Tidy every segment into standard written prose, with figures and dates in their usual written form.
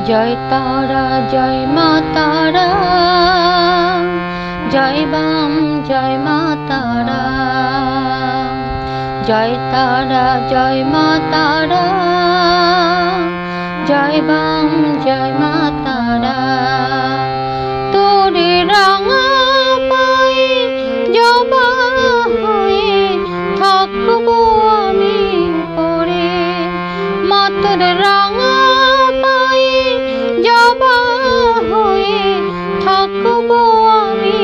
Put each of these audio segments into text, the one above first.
জয় তারা জয় মা তারা, জয় বাম জয় মা তারা। জয় তারা জয় মা তারা, জয় বাম জয় মা তারা। তোরে রাঙা পায়ে জবা হয়ে থাকবো আমি পরে, মা তোর রাঙা পায়ে জবা হয়ে থাকবো আমি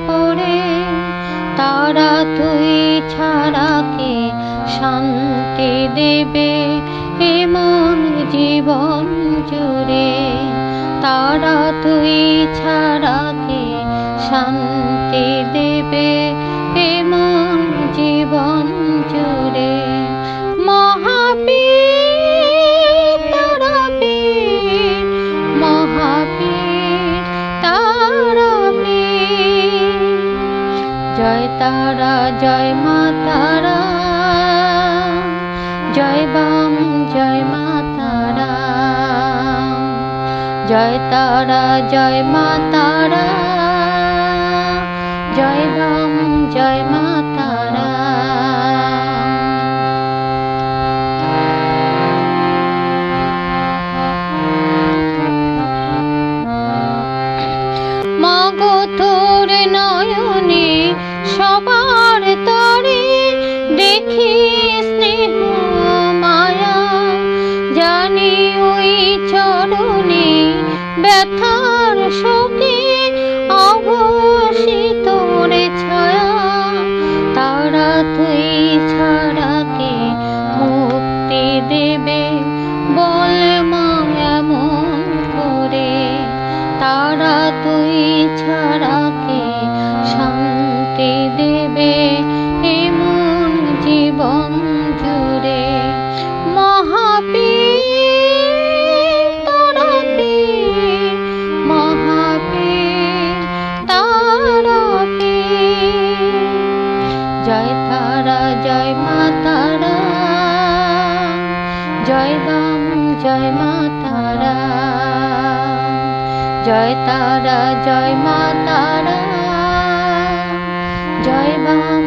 পরে। তারা তুই ছাড়া কে শান্তি দেবে এমন জীবন জুড়ে। তারা তুই ছাড়া কে শান্তি দেবে এমন জীবন জুড়ে। মহাবীর তারাপীর, মহাবীর তারাপীর। জয় তারা জয় মা তারা, জয় বাম জয় মা তারা। জয় তারা জয় মা তারা, জয় বাম জয় মা তারা। মাগো তোর নয়নে সবার তরে দেখি স্নেহ মায়া, জানি ওই চরণে ব্যথার শোকে অবসিত রে ছায়া। তারা তুই ছাড়া কে মুক্তি দেবে বল মা এমন করে। তারা তুই ছাড়া কে শান্তি দেবে এমন জীবন জুড়ে। মহাবীর তারাপীর, মহাবীর তারাপীর। জয় তারা জয় মা তারা, জয় বাম জয় মা তারা। জয় তারা জয় মা তারা, জয় বাম